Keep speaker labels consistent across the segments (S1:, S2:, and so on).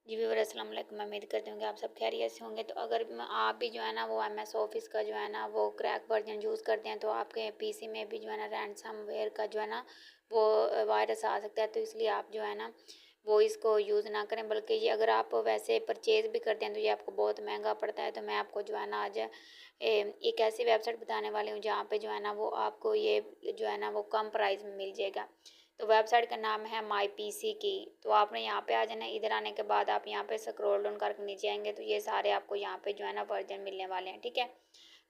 S1: जी viewer अस्सलाम वालेकुम। मैं उम्मीद करती हूँ कि आप सब खैरियत से होंगे। तो अगर आप भी जो है ना वो एमएस ऑफिस का जो है ना वो क्रैक वर्जन यूज़ करते हैं तो आपके पीसी में भी जो है ना रैनसमवेयर का जो है ना वो वायरस आ सकता है। तो इसलिए आप जो है ना वो इसको यूज़ ना करें, बल्कि ये अगर आप वैसे परचेज़ भी करते हैं तो ये आपको बहुत महंगा पड़ता है। तो मैं आपको जो है ना आज एक ऐसी वेबसाइट बताने वाली हूँ जहाँ पे जो है ना वो आपको ये जो है ना वो कम प्राइस में मिल जाएगा। तो वेबसाइट का नाम है माई पीसी की। तो आपने यहाँ पे आ जाना। इधर आने के बाद आप यहाँ पे स्क्रॉल डाउन करके नीचे आएंगे तो ये सारे आपको यहाँ पे जो है ना वर्जन मिलने वाले हैं, ठीक है।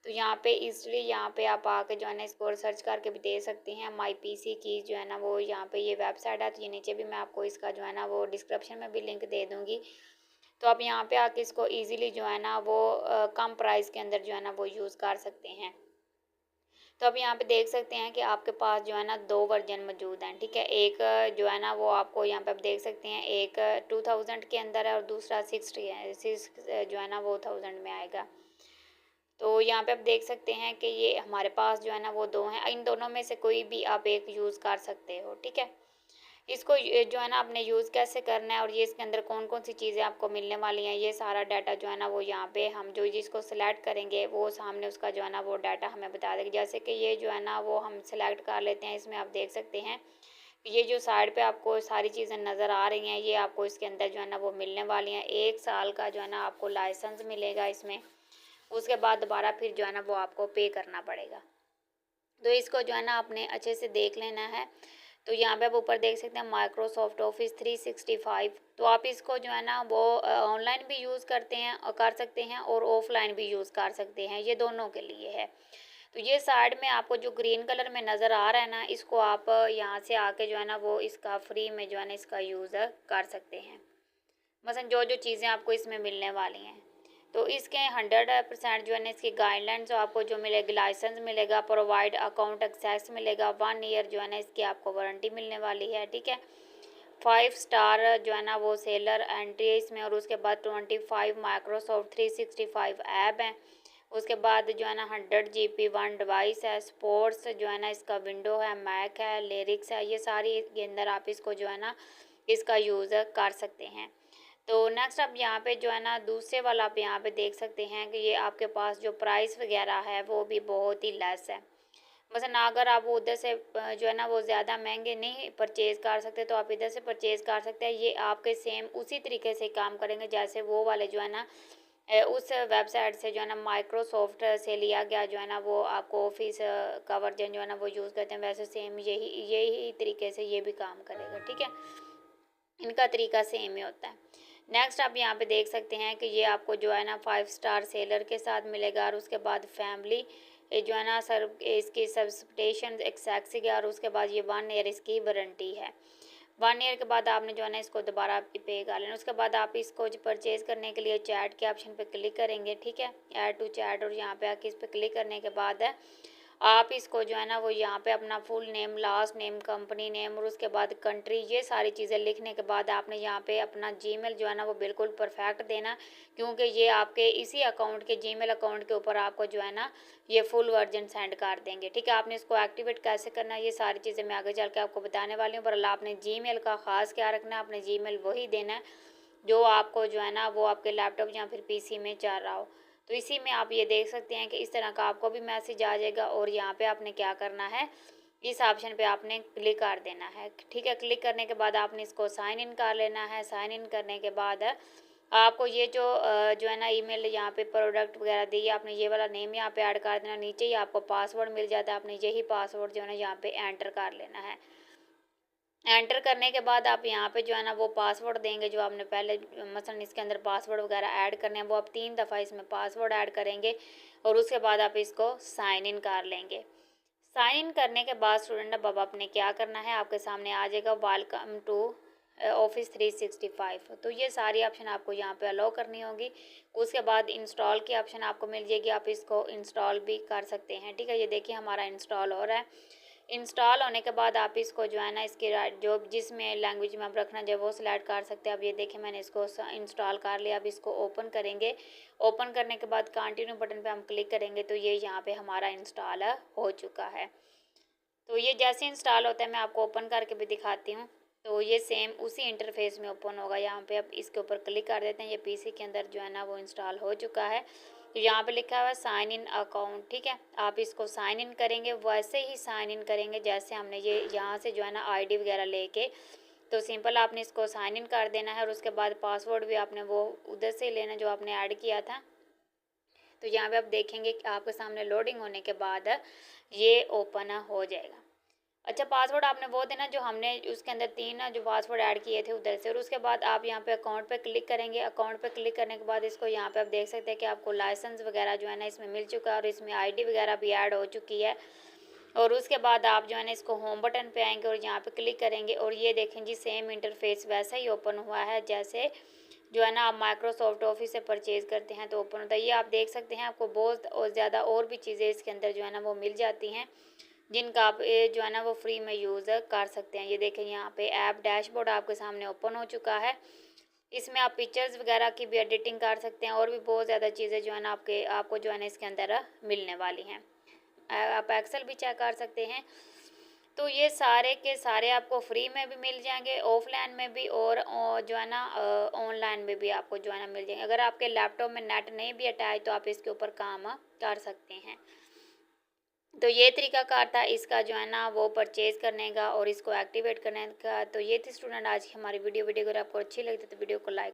S1: तो यहाँ पे इसलिए यहाँ पे आप आके जो है ना इसको सर्च करके भी दे सकते हैं। माई पीसी की जो है ना वो यहाँ पे ये वेबसाइट है। तो ये नीचे भी मैं आपको इसका जो है ना वो डिस्क्रिप्शन में भी लिंक दे दूँगी। तो आप यहाँ पे आके इसको ईजिली जो है ना वो कम प्राइस के अंदर जो है ना वो यूज़ कर सकते हैं। तो अब यहाँ पे देख सकते हैं कि आपके पास जो है ना दो वर्जन मौजूद हैं, ठीक है। एक जो है ना वो आपको यहाँ पे आप देख सकते हैं, एक 2000 के अंदर है और दूसरा 60 है, जो है ना वो 1000 में आएगा। तो यहाँ पे आप देख सकते हैं कि ये हमारे पास जो है ना वो दो हैं। इन दोनों में से कोई भी आप एक यूज़ कर सकते हो, ठीक है। इसको जो है ना आपने यूज़ कैसे करना है और ये इसके अंदर कौन कौन सी चीज़ें आपको मिलने वाली हैं, ये सारा डाटा जो है ना वो यहाँ पे हम जो जिसको सिलेक्ट करेंगे वो सामने उसका जो है ना वो डाटा हमें बता देगा। जैसे कि ये जो है ना वो हम सिलेक्ट कर लेते हैं। इसमें आप देख सकते हैं ये जो साइड पे आपको सारी चीज़ें नज़र आ रही हैं, ये आपको इसके अंदर जो है ना वो मिलने वाली हैं। 1 साल का जो है ना आपको लाइसेंस मिलेगा इसमें। उसके बाद दोबारा फिर जो है ना वो आपको पे करना पड़ेगा। तो इसको जो है ना आपने अच्छे से देख लेना है। तो यहाँ पे आप ऊपर देख सकते हैं माइक्रोसॉफ्ट ऑफिस 365। तो आप इसको जो है ना वो ऑनलाइन भी यूज़ करते हैं और कर सकते हैं और ऑफलाइन भी यूज़ कर सकते हैं, ये दोनों के लिए है। तो ये साइड में आपको जो ग्रीन कलर में नज़र आ रहा है ना, इसको आप यहाँ से आके जो है ना वो इसका फ्री में जो है ना इसका यूज़ कर सकते हैं। मसलन जो जो चीज़ें आपको इसमें मिलने वाली हैं। तो इसके 100% जो है ना इसकी गाइडलाइंस आपको जो मिलेगी, लाइसेंस मिलेगा, प्रोवाइड अकाउंट एक्सेस मिलेगा, 1 ईयर जो है ना इसकी आपको वारंटी मिलने वाली है, ठीक है। 5 स्टार जो है ना वो सेलर एंट्री है इसमें, और उसके बाद 25 माइक्रोसॉफ्ट 365 ऐप हैं। उसके बाद जो है ना 100 GB वन डिवाइस है। स्पोर्ट्स जो है ना इसका विंडो है, मैक है, लिरिक्स है, ये सारी के अंदर आप इसको जो है ना इसका यूज़ कर सकते हैं। तो नेक्स्ट आप यहाँ पे जो है ना दूसरे वाला आप यहाँ पे देख सकते हैं कि ये आपके पास जो प्राइस वगैरह है वो भी बहुत ही लेस है। मसलन अगर आप उधर से जो है ना वो ज़्यादा महंगे नहीं परचेज़ कर सकते तो आप इधर से परचेज़ कर सकते हैं। ये आपके सेम उसी तरीके से काम करेंगे जैसे वो वाले जो है ना उस वेबसाइट से जो है ना माइक्रोसॉफ्ट से लिया गया जो है ना वो आपको ऑफिस का वर्जन जो है ना वो यूज़ करते हैं, वैसे सेम यही यही तरीके से ये भी काम करेगा, ठीक है। इनका तरीका सेम ही होता है। नेक्स्ट आप यहाँ पे देख सकते हैं कि ये आपको जो है ना 5 स्टार सेलर के साथ मिलेगा, और उसके बाद फैमिली जो है ना सर इसकी सब्सक्रिप्शन एक्सेस और उसके बाद ये 1 ईयर इसकी वारंटी है। 1 ईयर के बाद आपने जो है ना इसको दोबारा पे कर लेना। उसके बाद आप इसको परचेज़ करने के लिए चैट के ऑप्शन पे क्लिक करेंगे, ठीक है, ऐड टू चैट, और यहाँ पे आके इस पर क्लिक करने के बाद है आप इसको जो है ना वो यहाँ पे अपना full name, last name, company name और उसके बाद कंट्री, ये सारी चीज़ें लिखने के बाद आपने यहाँ पे अपना जीमेल जो है ना वो बिल्कुल परफेक्ट देना, क्योंकि ये आपके इसी अकाउंट के जीमेल अकाउंट के ऊपर आपको जो है ना ये फुल वर्जन सेंड कर देंगे, ठीक है। आपने इसको एक्टिवेट कैसे करना है ये सारी चीज़ें मैं आगे चल के आपको बताने वाली हूँ। पर आपने जीमेल का ख़ास क्या रखना है, आपने जीमेल वही देना है जो आपको जो है ना वो आपके लैपटॉप या फिर पीसी में चल रहा हो। तो इसी में आप ये देख सकते हैं कि इस तरह का आपको भी मैसेज आ जाएगा, और यहाँ पे आपने क्या करना है, इस ऑप्शन पे आपने क्लिक कर देना है, ठीक है। क्लिक करने के बाद आपने इसको साइन इन कर लेना है। साइन इन करने के बाद आपको ये जो है ना ईमेल यहाँ पे प्रोडक्ट वगैरह दी, आपने ये वाला नेम यहाँ पे ऐड कर देना। नीचे ही आपको पासवर्ड मिल जाता है, आपने यही पासवर्ड जो है ना यहाँ पे एंटर कर लेना है। एंटर करने के बाद आप यहाँ पे जो है ना वो पासवर्ड देंगे जो आपने पहले मसलन इसके अंदर पासवर्ड वगैरह ऐड करने हैं, वो आप 3 दफ़ा इसमें पासवर्ड ऐड करेंगे, और उसके बाद आप इसको साइन इन कर लेंगे। साइन इन करने के बाद स्टूडेंट अब आपने क्या करना है, आपके सामने आ जाएगा वेलकम टू ऑफिस 365। तो ये सारी ऑप्शन आपको यहाँ पे अलाउ करनी होगी। उसके बाद इंस्टॉल की ऑप्शन आपको मिल जाएगी, आप इसको इंस्टॉल भी कर सकते हैं, ठीक है। ये देखिए हमारा इंस्टॉल हो रहा है। इंस्टॉल होने के बाद आप इसको जो है ना इसकी जो जिसमें लैंग्वेज में आप रखना जो वो सिलेक्ट कर सकते हैं। अब ये देखिए मैंने इसको इंस्टॉल कर लिया। अब इसको ओपन करेंगे। ओपन करने के बाद कंटिन्यू बटन पे हम क्लिक करेंगे तो ये यहाँ पे हमारा इंस्टॉल हो चुका है। तो ये जैसे इंस्टॉल होता है मैं आपको ओपन करके भी दिखाती हूँ। तो ये सेम उसी इंटरफेस में ओपन होगा। यहाँ पे अब इसके ऊपर क्लिक कर देते हैं। ये पीसी के अंदर जो है ना वो इंस्टॉल हो चुका है। तो यहाँ पे लिखा हुआ है साइन इन अकाउंट, ठीक है। आप इसको साइन इन करेंगे, वैसे ही साइन इन करेंगे जैसे हमने ये यहाँ से जो है ना आईडी वगैरह लेके, तो सिंपल आपने इसको साइन इन कर देना है। और उसके बाद पासवर्ड भी आपने वो उधर से लेना जो आपने ऐड किया था। तो यहाँ पे आप देखेंगे कि आपके सामने लोडिंग होने के बाद ये ओपन हो जाएगा। अच्छा, पासवर्ड आपने वो देना जो हमने उसके अंदर 3 जो पासवर्ड ऐड किए थे उधर से। और उसके बाद आप यहाँ पे अकाउंट पे क्लिक करेंगे। अकाउंट पे क्लिक करने के बाद इसको यहाँ पे आप देख सकते हैं कि आपको लाइसेंस वगैरह जो है ना इसमें मिल चुका है और इसमें आईडी वगैरह भी ऐड हो चुकी है। और उसके बाद आप जो है ना इसको होम बटन पे आएंगे और यहाँ पे क्लिक करेंगे और ये देखें जी सेम इंटरफेस वैसा ही ओपन हुआ है जैसे जो है ना आप माइक्रोसॉफ्ट ऑफिस से परचेज़ करते हैं तो ओपन होता है। ये आप देख सकते हैं, आपको बहुत और ज़्यादा और भी चीज़ें इसके अंदर जो है ना वो मिल जाती हैं जिनका आप जो है ना वो फ्री में यूज़ कर सकते हैं। ये देखें यहाँ पे ऐप डैशबोर्ड आपके सामने ओपन हो चुका है। इसमें आप पिक्चर्स वगैरह की भी एडिटिंग कर सकते हैं और भी बहुत ज़्यादा चीज़ें जो है ना आपको जो है ना इसके अंदर मिलने वाली हैं। आप एक्सेल भी चेक कर सकते हैं। तो ये सारे के सारे आपको फ्री में भी मिल जाएंगे, ऑफलाइन में भी और जो है ना ऑनलाइन में भी आपको जो है ना मिल जाएंगे। अगर आपके लैपटॉप में नेट नहीं भी अटैच तो आप इसके ऊपर काम कर सकते हैं। तो ये तरीकाकार था इसका जो है ना वो परचेज़ करने का और इसको एक्टिवेट करने का। तो ये थी स्टूडेंट आज की हमारी वीडियो। अगर आपको अच्छी लगी तो वीडियो को लाइक